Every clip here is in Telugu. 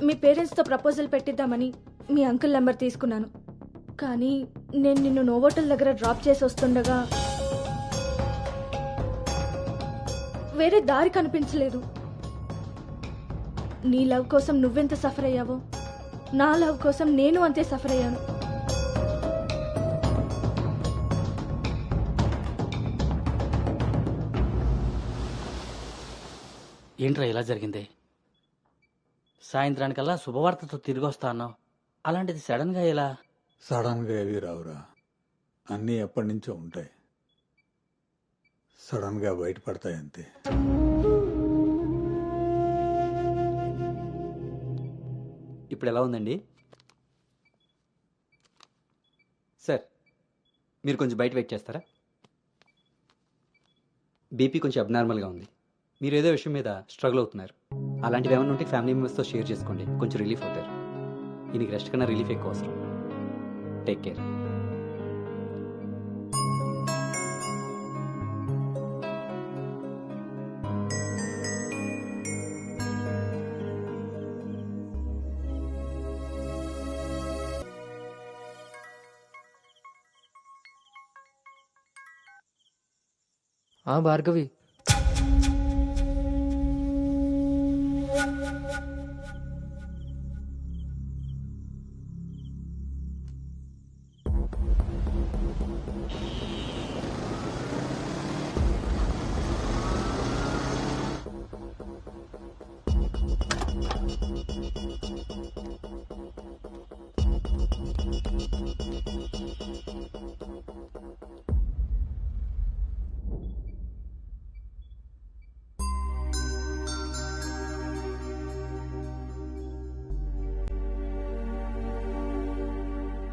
మీ పేరెంట్స్తో ప్రపోజల్ పెట్టిద్దామని మీ అంకుల్ నెంబర్ తీసుకున్నాను. కానీ నేను నిన్ను నోవోటల్ దగ్గర డ్రాప్ చేసి వస్తుండగా వేరే దారి కనిపించలేదు. నీ లవ్ కోసం నువ్వెంత సఫర్ అయ్యావో నా లవ్ కోసం నేను అంతే సఫర్ అయ్యాను. ఏంట్రా ఇలా జరిగింది? సాయంత్రానికల్లా శుభవార్తతో తిరిగి వస్తా అన్నావు, అలాంటిది సడన్గా ఎలా? సడన్గా ఏవి రావురా, అన్నీ ఎప్పటి నుంచో ఉంటాయి. సడన్గా బయటపడతాయి అంతే. ఇప్పుడు ఎలా ఉందండి సార్? మీరు కొంచెం బయట వెయిట్ చేస్తారా? బీపీ కొంచెం అబ్నార్మల్గా ఉంది. మీరు ఏదో విషయం మీద స్ట్రగుల్ అవుతున్నారు. అలాంటివి ఏమైనా ఉంటే ఫ్యామిలీ మెంబర్స్తో షేర్ చేసుకోండి, కొంచెం రిలీఫ్ అవుతారు. ఈయనకి రెస్ట్ కన్నా రిలీఫ్ ఎక్కువ అవసరం. Take care. భార్గవి,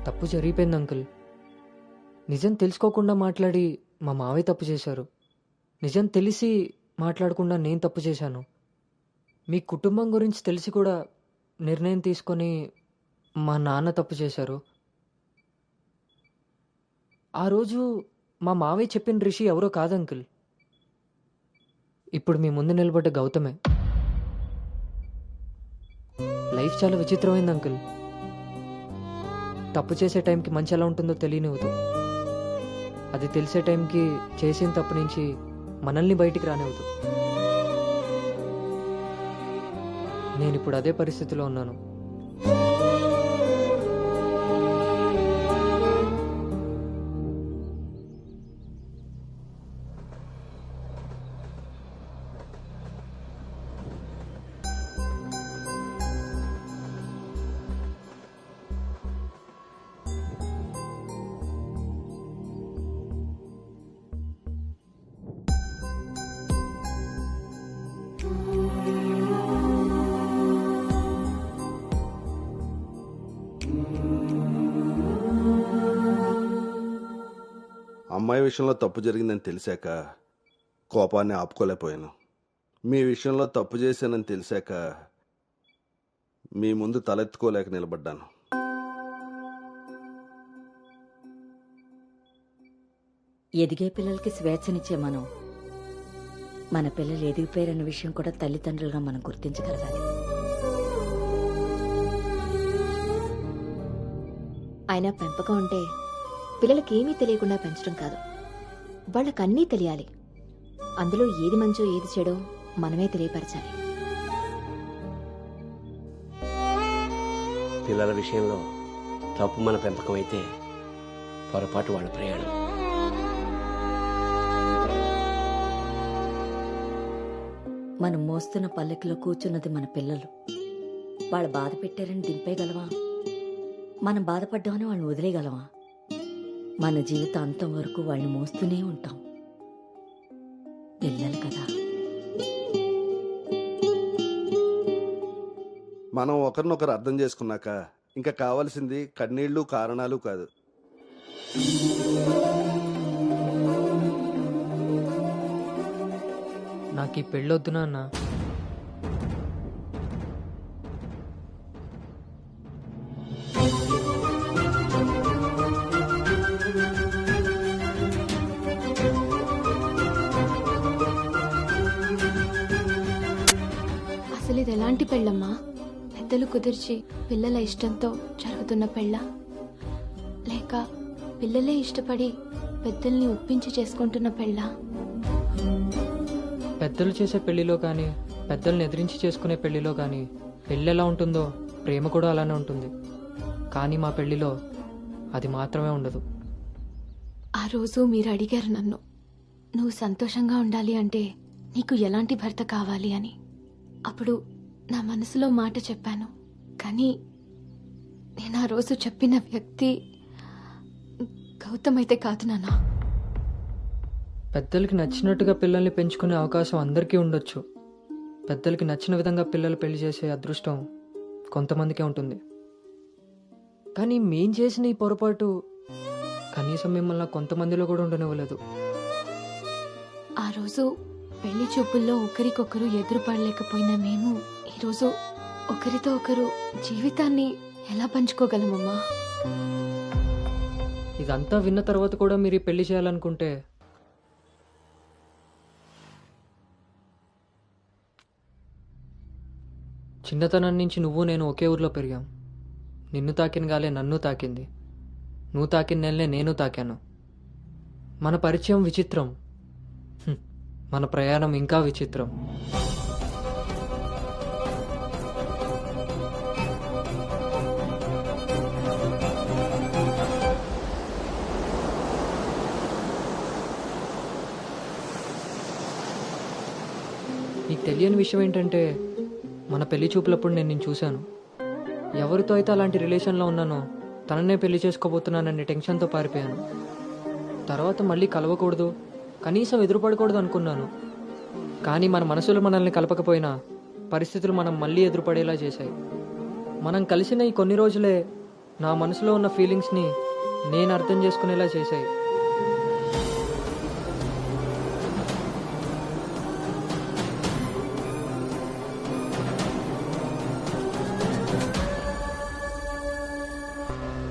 తప్పు జరిగిపోయింది అంకుల్. నిజం తెలుసుకోకుండా మాట్లాడి మా మావయ్య తప్పు చేశారు. నిజం తెలిసి మాట్లాడకుండా నేను తప్పు చేశాను. మీ కుటుంబం గురించి తెలిసి కూడా నిర్ణయం తీసుకొని మా నాన్న తప్పు చేశారు. ఆ రోజు మా మావయ్య చెప్పిన రిషి ఎవరో కాదు అంకుల్, ఇప్పుడు మీ ముందు నిలబడ్డ గౌతమే. లైఫ్ చాలా విచిత్రమైంది అంకుల్. తప్పు చేసే టైంకి మంచి ఎలా ఉంటుందో తెలియనివ్వదు. అది తెలిసే టైంకి చేసిన తప్పు నుంచి మనల్ని బయటికి రానివ్వదు. నేను ఇప్పుడు అదే పరిస్థితిలో ఉన్నాను. అమ్మాయి విషయంలో తప్పు జరిగిందని తెలిసాక కోపాన్ని ఆపుకోలేకపోయాను. మీ విషయంలో తప్పు చేశానని తెలిసాక మీ ముందు తలెత్తుకోలేక నిలబడ్డాను. ఎదిగే పిల్లలకి స్వేచ్ఛనిచ్చే మనం మన పిల్లలు ఎదిగిపోయారన్న విషయం కూడా తల్లిదండ్రులుగా మనం గుర్తించగలగాలి. అయినా పెంపకం అంటే పిల్లలకి ఏమీ తెలియకుండా పెంచడం కాదు, వాళ్ళకన్నీ తెలియాలి. అందులో ఏది మంచో ఏది చెడో మనమే తెలియపరచాలి. పిల్లల విషయంలో తప్పు మన పెంపకం అయితే పొరపాటు వాళ్ళ ప్రయాణం. మనం మోస్తున్న పల్లెకిలో కూర్చున్నది మన పిల్లలు. వాళ్ళు బాధ పెట్టారని దింపేయగలవా? మనం బాధపడ్డామని వాళ్ళని వదిలేయగలవా? మన జీవితం అంతం వరకు వాళ్ళని మోస్తూనే ఉంటాం. పిల్లలు కదా. మనం ఒకరినొకరు అర్థం చేసుకున్నాక ఇంకా కావాల్సింది కన్నీళ్లు కారణాలు కాదు. నాకు ఈ పెళ్ళొద్దు నాన్న. అసలు ఇది ఎలాంటి పెళ్ళమ్మా? పెద్దలు కుదిర్చి పిల్లల ఇష్టంతో జరుగుతున్న పెళ్ళ, లేక పిల్లలే ఇష్టపడి పెద్దల్ని ఒప్పించి చేసుకుంటున్న పెళ్ళ? పెద్దలు చేసే పెళ్లిలో కానీ పెద్దల్ని ఎదిరించి చేసుకునే పెళ్లిలో కానీ పెళ్ళి ఎలా ఉంటుందో ప్రేమ కూడా అలానే ఉంటుంది. కానీ మా పెళ్లిలో అది మాత్రమే ఉండదు. ఆ రోజు మీరు అడిగారు నన్ను, నువ్వు సంతోషంగా ఉండాలి అంటే నీకు ఎలాంటి భర్త కావాలి అని. అప్పుడు నా మనసులో మాట చెప్పాను. కానీ నేను ఆ రోజు చెప్పిన వ్యక్తి గౌతమ్ అయితే కాదు నాన్న. పెద్దలకి నచ్చినట్టుగా పిల్లల్ని పెంచుకునే అవకాశం అందరికీ ఉండొచ్చు. పెద్దలకి నచ్చిన విధంగా పిల్లలు పెళ్లి చేసే అదృష్టం కొంతమందికే ఉంటుంది. కానీ మేం చేసిన ఈ పొరపాటు కనీసం మిమ్మల్ని కొంతమందిలో కూడా ఉండనివ్వలేదు. ఆ రోజు పెళ్లి చూపుల్లో ఒకరికొకరు ఎదురుపడలేకపోయినా మేము ఈరోజు ఒకరితో ఒకరు జీవితాన్ని ఎలా పంచుకోగలమమ్మా? ఇదంతా విన్న తర్వాత కూడా మీరు ఈ పెళ్లి చేయాలనుకుంటే చిన్నతనం నుంచి నువ్వు నేను ఒకే ఊర్లో పెరిగాం. నిన్ను తాకిన గాలే నన్ను తాకింది, నువ్వు తాకిన నెలనే నేను తాకాను. మన పరిచయం విచిత్రం, మన ప్రయాణం ఇంకా విచిత్రం. నీకు తెలియని విషయం ఏంటంటే మన పెళ్లి చూపులప్పుడు నేను నిన్ను చూశాను. ఎవరితో అయితే అలాంటి రిలేషన్లో ఉన్నానో తననే పెళ్లి చేసుకోబోతున్నాననే టెన్షన్తో పారిపోయాను. తర్వాత మళ్ళీ కలవకూడదు, కనీసం ఎదురుపడకూడదు అనుకున్నాను. కానీ మన మనసులు మనల్ని కలపకపోయినా పరిస్థితులు మనం మళ్ళీ ఎదురుపడేలా చేశాయి. మనం కలిసిన ఈ కొన్ని రోజులే నా మనసులో ఉన్న ఫీలింగ్స్ని నేను అర్థం చేసుకునేలా చేశాయి.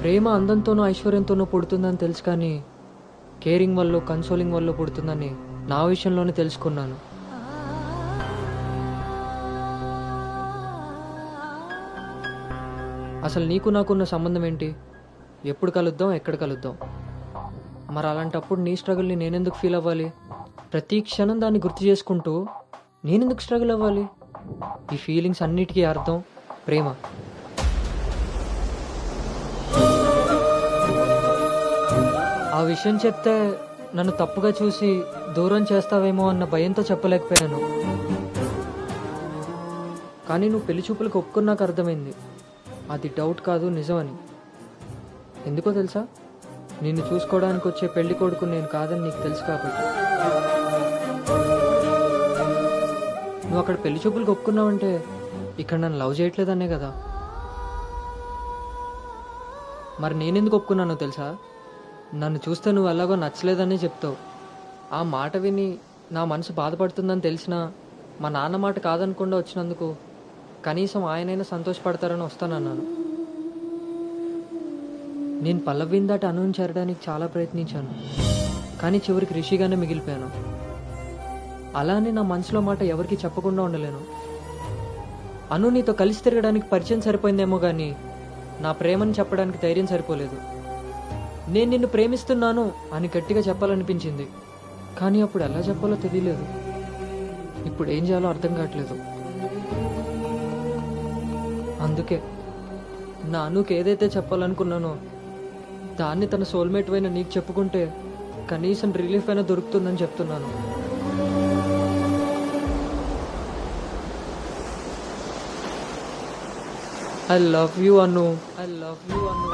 ప్రేమ అందంతోనూ ఐశ్వర్యంతోనూ పుడుతుందని తెలుసు, కానీ కేరింగ్ వల్ల కన్సోలింగ్ వల్ల పుడుతుందని నా విషయంలోనే తెలుసుకున్నాను. అసలు నీకు నాకున్న సంబంధం ఏంటి? ఎప్పుడు కలుద్దాం, ఎక్కడ కలుద్దాం? మరి అలాంటప్పుడు నీ స్ట్రగుల్ని నేనెందుకు ఫీల్ అవ్వాలి? ప్రతి క్షణం దాన్ని గుర్తు చేసుకుంటూ నేనెందుకు స్ట్రగుల్ అవ్వాలి? ఈ ఫీలింగ్స్ అన్నిటికీ అర్థం ప్రేమ. ఆ విషయం చెప్తే నన్ను తప్పుగా చూసి దూరం చేస్తావేమో అన్న భయంతో చెప్పలేకపోయాను. కానీ నువ్వు పెళ్లి చూపులకు ఒప్పుకున్నాక అర్థమైంది అది డౌట్ కాదు, నిజమని. ఎందుకో తెలుసా? నిన్ను చూసుకోవడానికి వచ్చే పెళ్లి కొడుకు నేను కాదని నీకు తెలుసు కాబట్టి. నువ్వు అక్కడ పెళ్లి చూపులకు ఒప్పుకున్నావంటే ఇక్కడ నన్ను లవ్ చేయట్లేదనే కదా. మరి నేనెందుకు ఒప్పుకున్నానో తెలుసా? నన్ను చూస్తే నువ్వు ఎలాగో నచ్చలేదని చెప్తావు. ఆ మాట విని నా మనసు బాధపడుతుందని తెలిసినా మా నాన్న మాట కాదనకుండా వచ్చినందుకు కనీసం ఆయనైనా సంతోషపడతారని వస్తానన్నాను. నేను పల్లవిని దాటి అనుని చేరడానికి చాలా ప్రయత్నించాను, కానీ చివరికి రిషిగానే మిగిలిపోయాను. అలానే నా మనసులో మాట ఎవరికి చెప్పకుండా ఉండలేను. అను నీతో కలిసి తిరగడానికి పరిచయం సరిపోయిందేమో కానీ నా ప్రేమని చెప్పడానికి ధైర్యం సరిపోలేదు. నేను నిన్ను ప్రేమిస్తున్నాను అని గట్టిగా చెప్పాలనిపించింది, కానీ అప్పుడు ఎలా చెప్పాలో తెలియలేదు. ఇప్పుడు ఏం చేయాలో అర్థం కావట్లేదు. అందుకే నా అనుకి ఏదైతే చెప్పాలనుకున్నానో దాన్ని తన సోల్మేట్ అయిన నీకు చెప్పుకుంటే కనీసం రిలీఫ్ అయినా దొరుకుతుందని చెప్తున్నాను. I love you Anu, I love you Anu.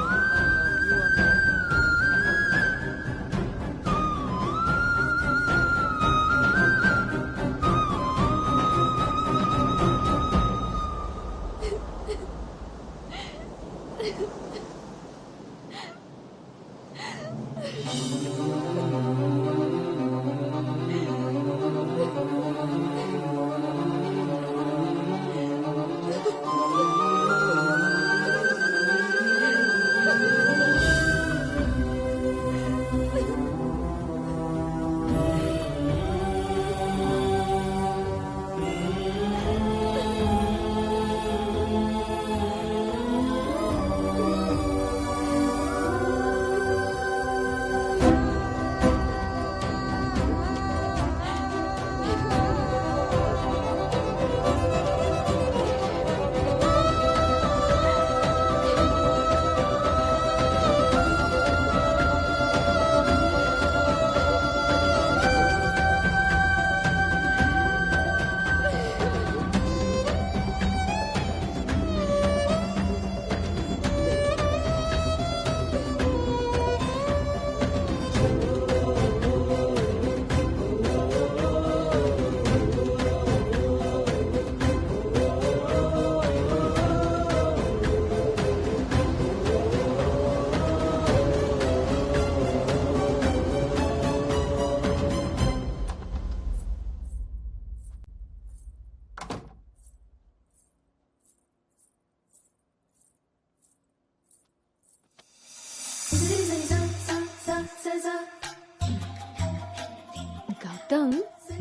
Gautam,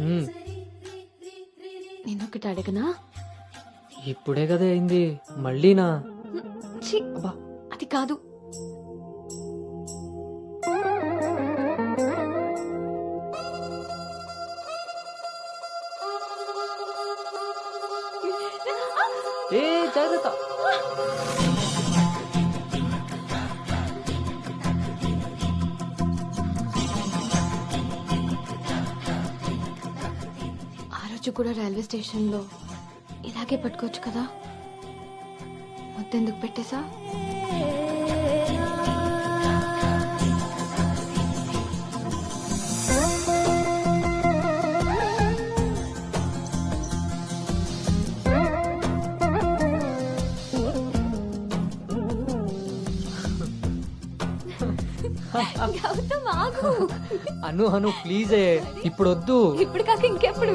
hmm. నేను ఒకటి అడగనా? ఇప్పుడే కదా అయింది మళ్ళీనా? ఛీ, అబ్బా. అది కాదు. ఏ జాగ్రత్త. ఆ రోజు కూడా రైల్వే స్టేషన్లో ఇలాగే పట్టుకోవచ్చు కదా. ముద్దెందుకు పెట్టేసా? అను అను ప్లీజే ఇప్పుడు వద్దు. ఇప్పుడు కాక ఇంకెప్పుడు?